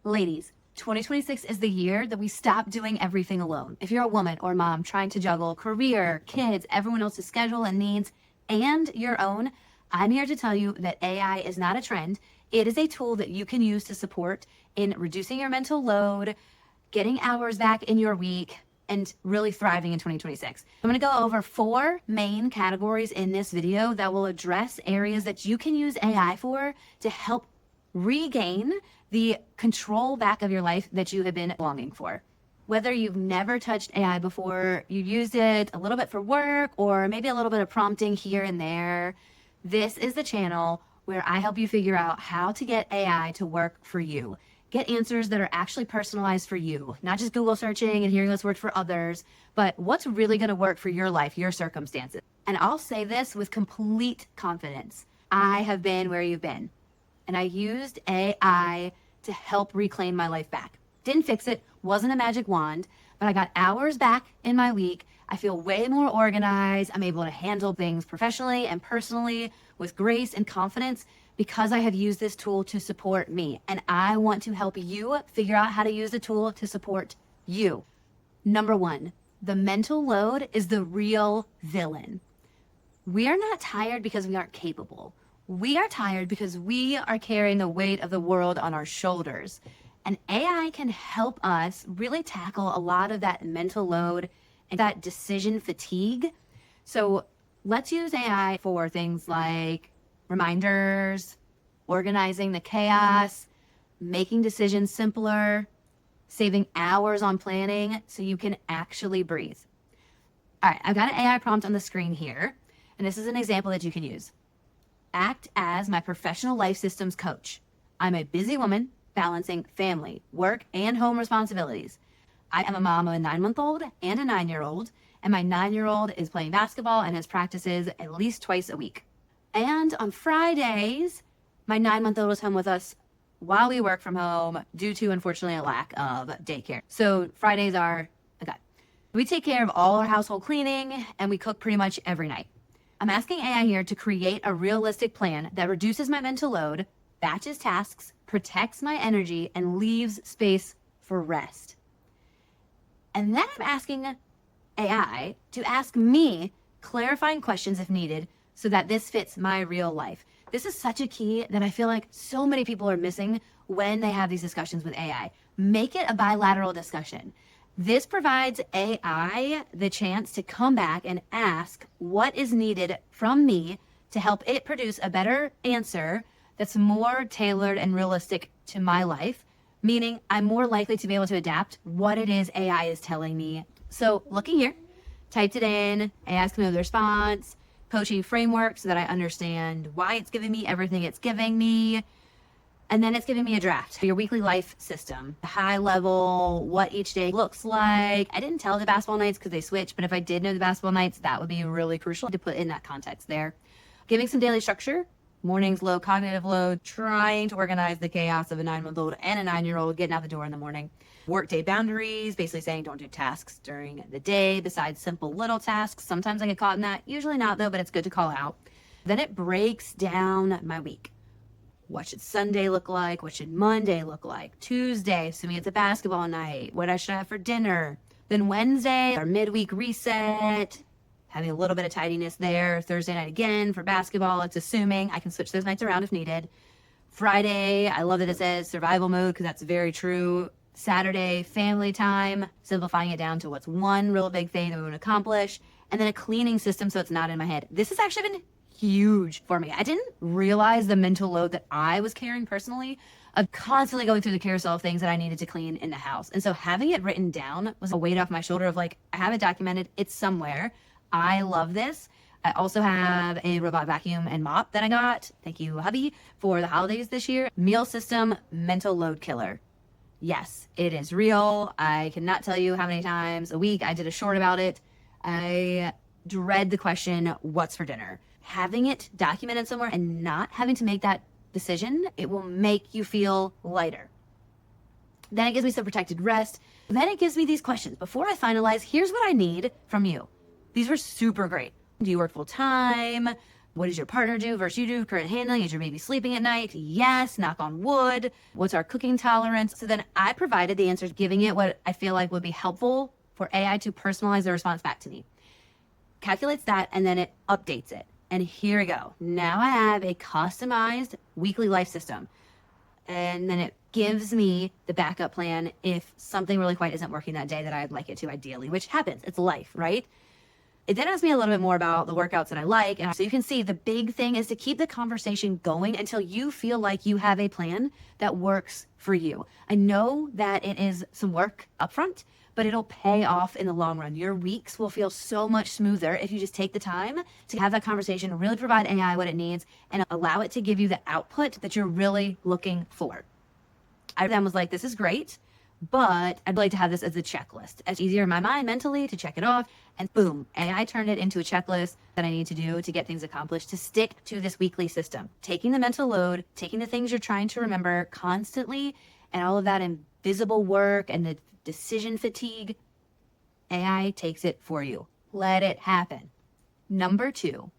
Ladies, 2026 is the year that we stop doing everything alone. If you're a woman or mom trying to juggle career, kids, everyone else's schedule and needs, and your own, I'm here to tell you that AI is not a trend. It is a tool that you can use to support in reducing your mental load, getting hours back in your week, and really thriving in 2026. I'm going to go over 4 main categories in this video that will address areas that you can use AI for to help regain the control back of your life that you have been longing for. Whether you've never touched AI before, you used it a little bit for work, or maybe a little bit of prompting here and there, this is the channel where I help you figure out how to get AI to work for you. Get answers that are actually personalized for you, not just Google searching and hearing what's worked for others, but what's really going to work for your life, your circumstances. And I'll say this with complete confidence. I have been where you've been, and I used AI to help reclaim my life back. Didn't fix it, wasn't a magic wand, but I got hours back in my week. I feel way more organized. I'm able to handle things professionally and personally with grace and confidence because I have used this tool to support me. And I want to help you figure out how to use the tool to support you. Number 1, the mental load is the real villain. We are not tired because we aren't capable. We are tired because we are carrying the weight of the world on our shoulders. And AI can help us really tackle a lot of that mental load and that decision fatigue. So let's use AI for things like reminders, organizing the chaos, making decisions simpler, saving hours on planning so you can actually breathe. All right, I've got an AI prompt on the screen here, and this is an example that you can use. Act as my professional life systems coach. I'm a busy woman balancing family, work, and home responsibilities. I am a mom of a 9-month-old and a 9-year-old, and my 9-year-old is playing basketball and has practices at least twice a week. And on Fridays, my 9-month-old is home with us while we work from home due to, unfortunately, a lack of daycare. So Fridays are, okay. We take care of all our household cleaning, and we cook pretty much every night. I'm asking AI here to create a realistic plan that reduces my mental load, batches tasks, protects my energy, and leaves space for rest. And then I'm asking AI to ask me clarifying questions if needed so that this fits my real life. This is such a key that I feel like so many people are missing when they have these discussions with AI. Make it a bilateral discussion. This provides AI the chance to come back and ask what is needed from me to help it produce a better answer that's more tailored and realistic to my life, meaning I'm more likely to be able to adapt what it is AI is telling me. So looking here, typed it in, I asked me the response, coaching framework so that I understand why it's giving me everything it's giving me. And then it's giving me a draft. Your weekly life system, high level, what each day looks like. I didn't tell the basketball nights because they switch, but if I did know the basketball nights, that would be really crucial to put in that context there. Giving some daily structure, mornings low, cognitive load, trying to organize the chaos of a 9-month-old and a 9-year-old getting out the door in the morning. Workday boundaries, basically saying don't do tasks during the day besides simple little tasks. Sometimes I get caught in that, usually not though, but it's good to call out. Then it breaks down my week. What should Sunday look like? What should Monday look like? Tuesday, assuming it's a basketball night. What should I have for dinner? Then Wednesday, our midweek reset. Having a little bit of tidiness there. Thursday night again for basketball. It's assuming I can switch those nights around if needed. Friday, I love that it says survival mode because that's very true. Saturday, family time. Simplifying it down to what's one real big thing that we want to accomplish. And then a cleaning system so it's not in my head. This has actually been huge for me. I didn't realize the mental load that I was carrying personally of constantly going through the carousel of things that I needed to clean in the house. And so having it written down was a weight off my shoulder of like, I have it documented, it's somewhere. I love this. I also have a robot vacuum and mop that I got. Thank you, hubby, for the holidays this year. Meal system, mental load killer. Yes, it is real. I cannot tell you how many times a week I did a short about it. I dread the question, what's for dinner? Having it documented somewhere and not having to make that decision, it will make you feel lighter. Then it gives me some protected rest. Then it gives me these questions. Before I finalize, here's what I need from you. These were super great. Do you work full time? What does your partner do versus you do? Current handling, is your baby sleeping at night? Yes, knock on wood. What's our cooking tolerance? So then I provided the answers, giving it what I feel like would be helpful for AI to personalize the response back to me. Calculates that, and then it updates it. And here we go. Now I have a customized weekly life system. And then it gives me the backup plan if something really quite isn't working that day that I'd like it to, ideally, which happens. It's life, right? It then asked me a little bit more about the workouts that I like. And so you can see the big thing is to keep the conversation going until you feel like you have a plan that works for you. I know that it is some work upfront, but it'll pay off in the long run. Your weeks will feel so much smoother if you just take the time to have that conversation, really provide AI what it needs, and allow it to give you the output that you're really looking for. I then was like, this is great, but I'd like to have this as a checklist. It's easier in my mind mentally to check it off, and boom, AI turned it into a checklist that I need to do to get things accomplished, to stick to this weekly system. Taking the mental load, taking the things you're trying to remember constantly, and all of that invisible work and the decision fatigue, AI takes it for you. Let it happen. Number 2,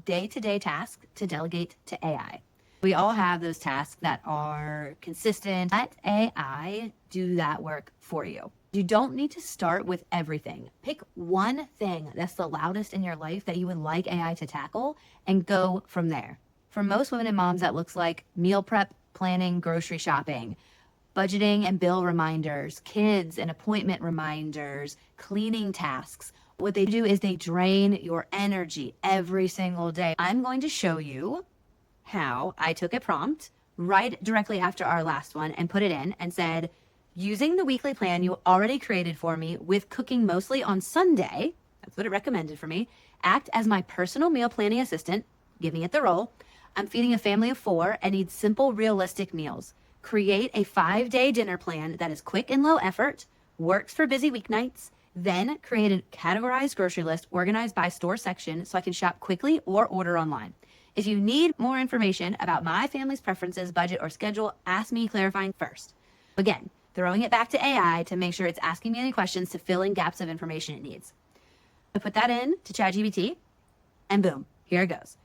day-to-day task to delegate to AI. We all have those tasks that are consistent. Let AI do that work for you. You don't need to start with everything. Pick one thing that's the loudest in your life that you would like AI to tackle and go from there. For most women and moms, that looks like meal prep, planning, grocery shopping, budgeting and bill reminders, kids and appointment reminders, cleaning tasks. What they do is they drain your energy every single day. I'm going to show you how I took a prompt right directly after our last one and put it in and said, using the weekly plan you already created for me with cooking mostly on Sunday, that's what it recommended for me, act as my personal meal planning assistant, giving it the role. I'm feeding a family of 4 and need simple, realistic meals. Create a 5-day dinner plan that is quick and low effort, works for busy weeknights, then create a categorized grocery list organized by store section so I can shop quickly or order online. If you need more information about my family's preferences, budget, or schedule, ask me clarifying first. Again, throwing it back to AI to make sure it's asking me any questions to fill in gaps of information it needs. I put that in to ChatGPT, and boom, here it goes.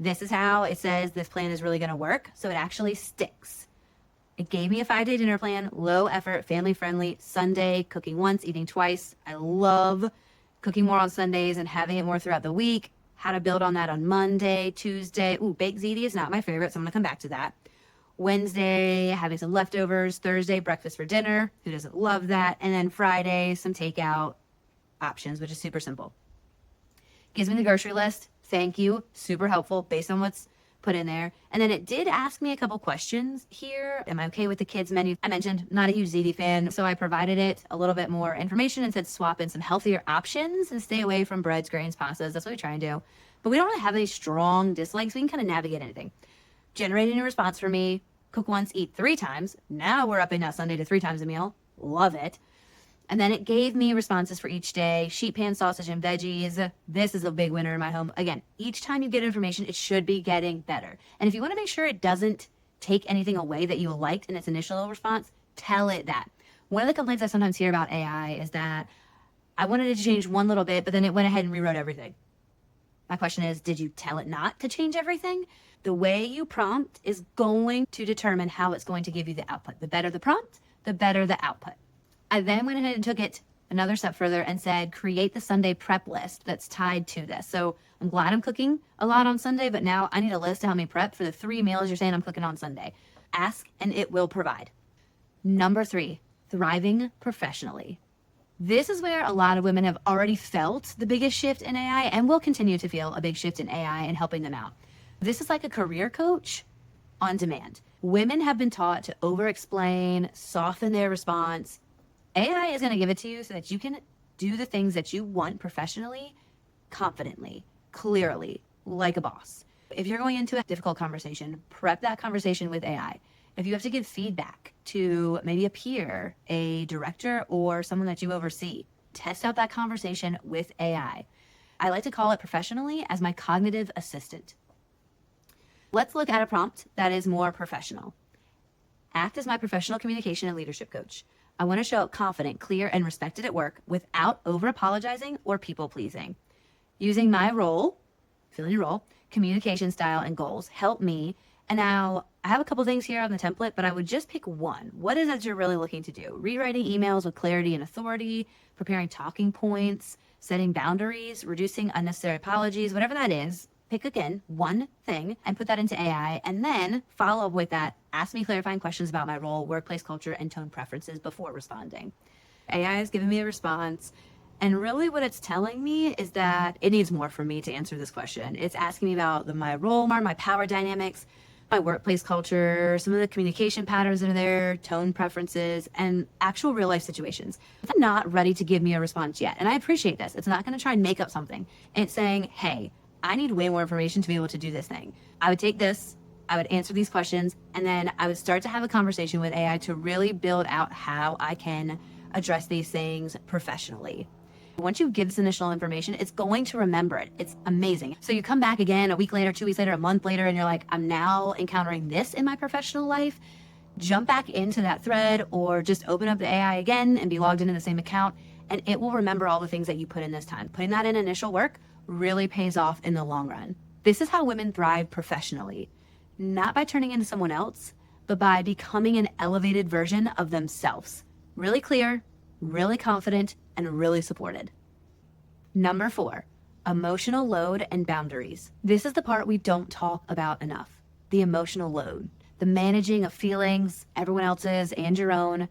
This is how it says this plan is really going to work, so it actually sticks. It gave me a 5-day dinner plan, low effort, family friendly, Sunday, cooking once, eating twice. I love cooking more on Sundays and having it more throughout the week. How to build on that on Monday, Tuesday. Ooh, baked ziti is not my favorite, so I'm going to come back to that. Wednesday, having some leftovers. Thursday, breakfast for dinner. Who doesn't love that? And then Friday, some takeout options, which is super simple. Gives me the grocery list. Thank you. Super helpful based on what's put in there. And then it did ask me a couple questions here. Am I okay with the kids menu? I mentioned not a huge ziti fan, so I provided it a little bit more information and said swap in some healthier options and stay away from breads, grains, pastas. That's what we try and do. But we don't really have any strong dislikes. We can kind of navigate anything. Generating a response for me. Cook once, eat 3 times. Now we're upping that Sunday to 3 times a meal. Love it. And then it gave me responses for each day, sheet pan sausage and veggies. This is a big winner in my home. Again, each time you get information, it should be getting better. And if you want to make sure it doesn't take anything away that you liked in its initial response, tell it that. One of the complaints I sometimes hear about AI is that I wanted it to change one little bit, but then it went ahead and rewrote everything. My question is, did you tell it not to change everything? The way you prompt is going to determine how it's going to give you the output. The better the prompt, the better the output. I then went ahead and took it another step further and said, create the Sunday prep list that's tied to this. So I'm glad I'm cooking a lot on Sunday, but now I need a list to help me prep for the 3 meals you're saying I'm cooking on Sunday. Ask and it will provide. Number 3, thriving professionally. This is where a lot of women have already felt the biggest shift in AI and will continue to feel a big shift in AI and helping them out. This is like a career coach on demand. Women have been taught to over-explain, soften their response. AI is going to give it to you so that you can do the things that you want professionally, confidently, clearly, like a boss. If you're going into a difficult conversation, prep that conversation with AI. If you have to give feedback to maybe a peer, a director, or someone that you oversee, test out that conversation with AI. I like to call it professionally as my cognitive assistant. Let's look at a prompt that is more professional. Act as my professional communication and leadership coach. I want to show up confident, clear, and respected at work without over-apologizing or people-pleasing. Using my role, fill in your role, communication style, and goals. Help me. And now I have a couple things here on the template, but I would just pick one. What is it you're really looking to do? Rewriting emails with clarity and authority, preparing talking points, setting boundaries, reducing unnecessary apologies, whatever that is. Pick again one thing and put that into AI, and then follow up with that. Ask me clarifying questions about my role, workplace culture, and tone preferences before responding. AI is giving me a response. And really what it's telling me is that it needs more for me to answer this question. It's asking me about my role, my power dynamics, my workplace culture, some of the communication patterns that are there, tone preferences, and actual real life situations. It's not ready to give me a response yet. And I appreciate this. It's not going to try and make up something. It's saying, hey, I need way more information to be able to do this thing. I would take this, I would answer these questions, and then I would start to have a conversation with AI to really build out how I can address these things professionally. Once you give this initial information, it's going to remember it. It's amazing. So you come back again a week later, 2 weeks later, a month later, and you're like, I'm now encountering this in my professional life. Jump back into that thread or just open up the AI again and be logged into the same account, and it will remember all the things that you put in this time. Putting that in initial work really pays off in the long run. This is how women thrive professionally, not by turning into someone else, but by becoming an elevated version of themselves. Really clear, really confident, and really supported. Number 4, emotional load and boundaries. This is the part we don't talk about enough. The emotional load, the managing of feelings, everyone else's and your own,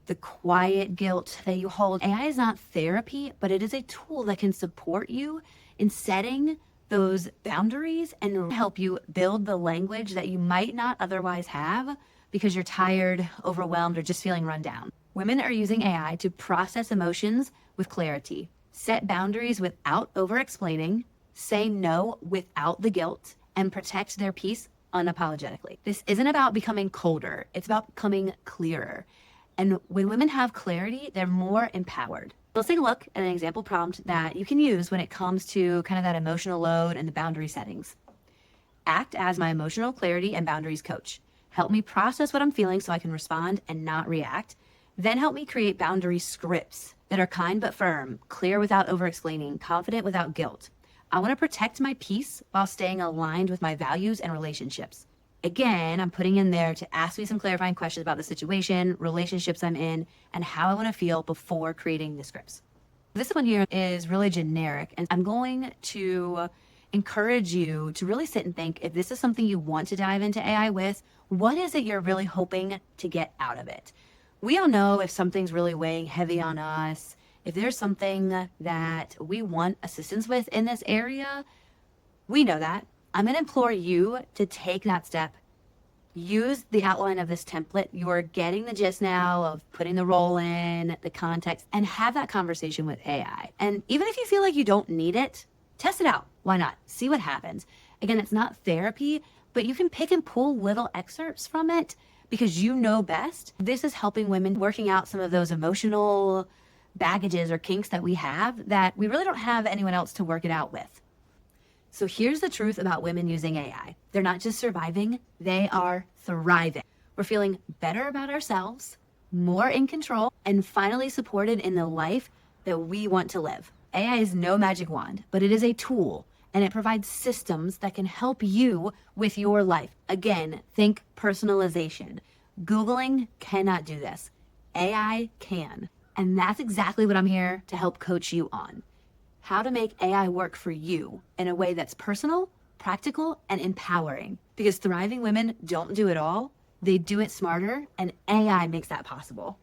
the quiet guilt that you hold. AI is not therapy, but it is a tool that can support you in setting those boundaries and help you build the language that you might not otherwise have because you're tired, overwhelmed, or just feeling run down. Women are using AI to process emotions with clarity, set boundaries without over-explaining, say no without the guilt, and protect their peace unapologetically. This isn't about becoming colder. It's about becoming clearer. And when women have clarity, they're more empowered. Let's take a look at an example prompt that you can use when it comes to kind of that emotional load and the boundary settings. Act as my emotional clarity and boundaries coach. Help me process what I'm feeling so I can respond and not react. Then help me create boundary scripts that are kind but firm, clear without over-explaining, confident without guilt. I want to protect my peace while staying aligned with my values and relationships. Again, I'm putting in there to ask me some clarifying questions about the situation, relationships I'm in, and how I want to feel before creating the scripts. This one here is really generic, and I'm going to encourage you to really sit and think, if this is something you want to dive into AI with, what is it you're really hoping to get out of it? We all know if something's really weighing heavy on us, if there's something that we want assistance with in this area, we know that. I'm going to implore you to take that step. Use the outline of this template. You're getting the gist now of putting the role in, the context, and have that conversation with AI. And even if you feel like you don't need it, test it out. Why not? See what happens. Again, it's not therapy, but you can pick and pull little excerpts from it because you know best. This is helping women working out some of those emotional baggages or kinks that we have that we really don't have anyone else to work it out with. So here's the truth about women using AI. They're not just surviving, they are thriving. We're feeling better about ourselves, more in control, and finally supported in the life that we want to live. AI is no magic wand, but it is a tool, and it provides systems that can help you with your life. Again, think personalization. Googling cannot do this. AI can. And that's exactly what I'm here to help coach you on. How to make AI work for you in a way that's personal, practical, and empowering. Because thriving women don't do it all. They do it smarter, and AI makes that possible.